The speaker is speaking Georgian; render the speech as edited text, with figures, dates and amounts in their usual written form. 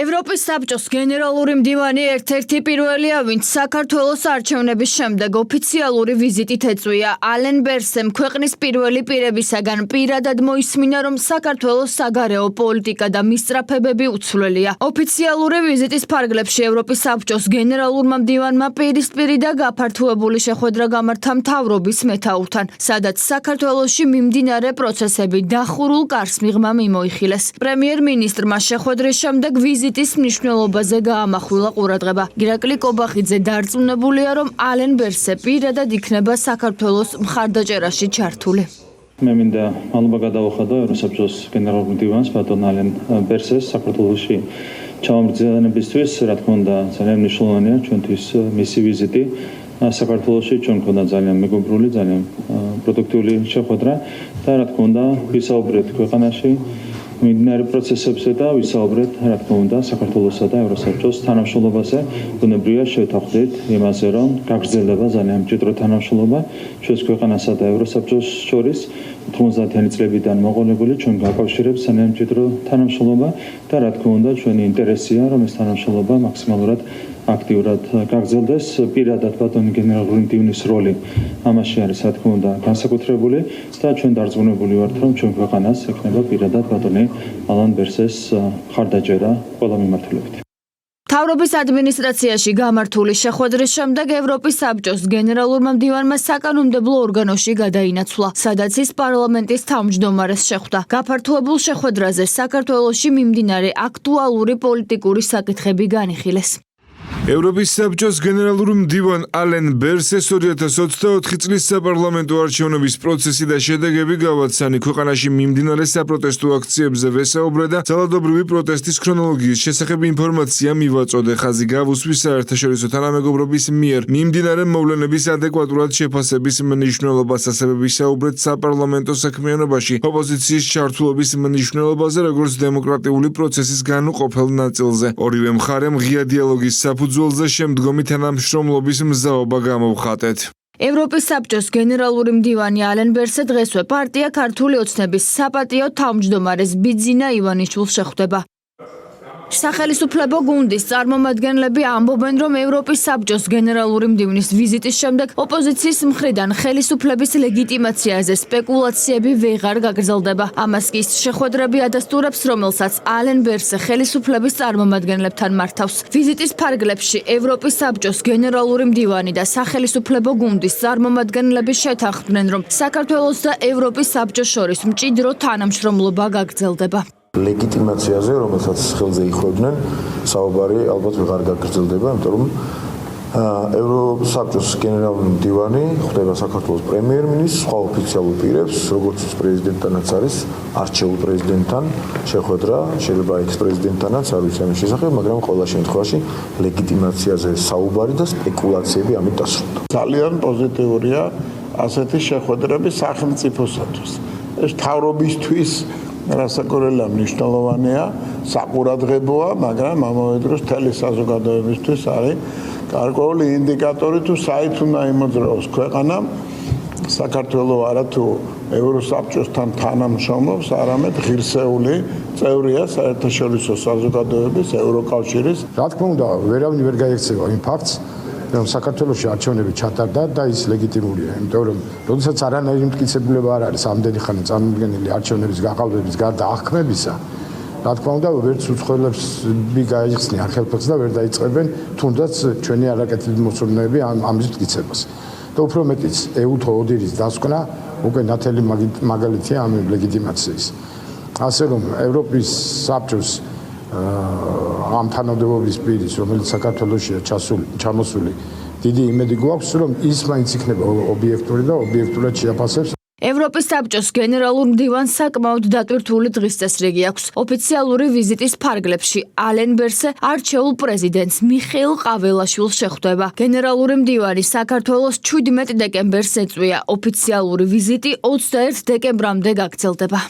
ევროპის საბჭოს გენერალური მდივანი ერთ-ერთი პირველია, ვინც საქართველოს არჩევნების შემდეგ ოფიციალური ვიზიტით ეწვია. ალენ ბერსემ ქვეყნის პირველი პირებისაგან პირადად მოისმინა, რომ საქართველოს საგარეო პოლიტიკა და მისწრაფებები უცვლელია. ოფიციალური ვიზიტის ფარგლებში ევროპის საბჭოს გენერალურმა მდივანმა პირისპირი და გაფართოებული შეხვედრა გამართა მთავრობის მეთაურთან, სადაც საქართველოში მიმდინარე პროცესები დახურულ კარს მიღმა მიმოიხილეს. პრემიერ-მინისტრმა შეხვედრის შემდეგ ვიზიტის მნიშვნელობაზე გაამახვილა ყურადღება. ირაკლი კობახიძე დარწმუნებულია, რომ ალენ ბერსე პირადად იქნება საქართველოს მხარდაჭერაში ჩართული. მე მინდა მადლობა გადავუხადო ევროსაბჭოს გენერალურ მდივანს ბატონ ალენ ბერსეს საქართველოში ჩამომგზავრებისთვის, რა თქმა უნდა, ძალიან მნიშვნელოვანია ჩვენთვის მისი ვიზიტი. საქართველოში ჩვენ გვქონდა ძალიან მეგობრული, ძალიან პროდუქტიული შეხვედრა და რა თქმა უნდა, ვისაუბრეთ ქვეყანაში მიმდინარე პროცესებზე და ვისაუბრეთ, რა თქმა უნდა, საქართველოსა და ევროსაბჭოს თანამშრომლობაზე. ბუნებრივია შევთანხმდით იმაზე, რომ გაგრძელდება ძალიან მჭიდრო თანამშრომლობა ჩვენს ქვეყანასა და ევროსაბჭოს შორის. 90-იანი წლებიდან მოყოლებული ჩვენ გაკავშირებს ძალიან მჭიდრო თანამშრომლობა და რა თქმა უნდა, ჩვენი ინტერესია, რომ ეს თანამშრომლობა მაქსიმალურად აქტიურად გაგრძელდეს. პირადად ბატონი გენერალური მდივნის როლი ამაში არის, რა თქმა უნდა, განსაკუთრებული და ჩვენ დარწმუნებული ვართ, რომ ჩვენ ქვეყანას ექნება პირადად ბატონი ალენ ბერსეს მხარდაჭერა ყველა მიმართულებით. მთავრობის ადმინისტრაციაში გამართული შეხვედრის შემდეგ ევროპის საბჭოს გენერალურმა მდივანმა საკანონმდებლო ორგანოში გადაინაცვლა, სადაც ის პარლამენტის თავმჯდომარეს შეხვდა. გაფართოებულ შეხვედრაზე საქართველოში მიმდინარე აქტუალური პოლიტიკური საკითხები განიხილეს. ევროპის საბჭოს გენერალური მდივან ალენ ბერსეს 2024 წლის საპარლამენტო არჩევნების პროცესი და შედეგები გავაცანი ქვეყანაში მიმდინარე საპროტესტო აქციებზე ვესაუბრა და ძალადობრივი პროტესტის ქრონოლოგიის შესახებ ინფორმაცია მივაწოდე. ხაზი გავუსვი საერთაშორისო თანამეგობრობის მიერ მიმდინარე მოვლენების ადეკვატურად შეფასების მნიშვნელობას, ასევე ვისაუბრეთ საპარლამენტო საქმიანობაში ოპოზიციის ჩართულობის მნიშვნელობაზე, როგორც დემოკრატიული პროცესის განუყოფელ ნაწილზე. ორივე მხარემ ღია დიალოგის საფუძველზე შემდგომი თანამშრომლობის მზაობა გამოვხატეთ. ევროპის საბჭოს გენერალური მდივანი ალენ ბერსე დღესვე პარტია ქართული ოცნების საპატიო თავმჯდომარეს ბიძინა ივანიშვილს შეხვდება. სახელისუფლებო გუნდის წარმომადგენლები ამბობენ, რომ ევროპის საბჭოს გენერალური მდივნის ვიზიტის შემდეგ ოპოზიციის მხრიდან ხელისუფლების ლეგიტიმაციაზე სპეკულაციები ვეღარ გაგრძელდება. ამას კი შეხვედრები ადასტურებს, რომელსაც ალენ ბერსე ხელისუფლების წარმომადგენლებთან მართავს. ვიზიტის ფარგლებში ევროპის საბჭოს გენერალური მდივანი და სახელისუფლებო გუნდის წარმომადგენლები შეთანხმდნენ, რომ საქართველოს და ევროპის საბჭოს შორის მჭიდრო თანამშრომლობა გაგრძელდება. ლეგიტიმაციაზე, რომელსაც ხელზე იხდოდნენ, საუბარი ალბათ ვეღარ გაგრძელდება, იმიტომ რომ ევროსაბჭოს გენერალური მდივანი ხვდება საქართველოს პრემიერ-მინისტრს, სხვა ოფიციალურ პირებს, როგორც პრეზიდენტთანაც არის არჩეულ პრეზიდენტთან შეხვედრა, შეიძლება ექს-პრეზიდენტთანაც არ ვიცი ამის შესახებ, მაგრამ ყველა შემთხვევაში ლეგიტიმაციაზე საუბარი და სპეკულაციები ამით დასრულდა. ძალიან პოზიტიურია ასეთი შეხვედრები სახელმწიფოსათვის. ეს მთავრობისთვის რასაკვირველია მნიშვნელოვანია, საყურადღებოა, მაგრამ ამავე დროს მთელი საზოგადოებისთვის არის გარკვეული ინდიკატორი თუ საით უნდა იმოძრაოს ქვეყანა. საქართველოს არათუ ევროსაბჭოსთან თანამშრომლობს, არამედ ღირსეული წევრია საერთაშორისო საზოგადოების, ევროკავშირის. რა თქმა უნდა, ვერავინ ვერ გაიქცევა იმ ფაქტს, რომ საქართველოში არჩევნები ჩატარდა და ის ლეგიტიმურია, იმიტომ რომ როდესაც არანაირი მტკიცებულება არ არის ამდენი ხანი წარმოქმნილი არჩევნების გაყალბების გარდა აღქმებისა, რა თქმა უნდა, ვერც უცხოელებს გაიხსნიან ხელფასს და ვერ დაიწყებენ თუნდაც ჩვენი არაკეთილი მოსურნეები ამის მტკიცებას. და უფრო მეტიც, ეუთო ოდირის დასკვნა უკვე ნათელი მაგალითია ამ ლეგიტიმაციის. ასე რომ ევროპის საბჭოს ამ თანამდებობის პირის, რომელიც საქართველოშია ჩამოსული, დიდი იმედი გვაქვს, რომ ის მაინც იქნება ობიექტური და ობიექტურად შეაფასებს. ევროპის საბჭოს გენერალურ მდივანს საკმაოდ დატვირთული დღის წესრიგი აქვს. ოფიციალური ვიზიტის ფარგლებში ალენ ბერსე არჩეულ პრეზიდენტს მიხეილ ყაველაშვილს შეხვდება. გენერალური მდივანი საქართველოს 17 დეკემბერს ეწვია. ოფიციალური ვიზიტი 21 დეკემბრამდე გაგრძელდება.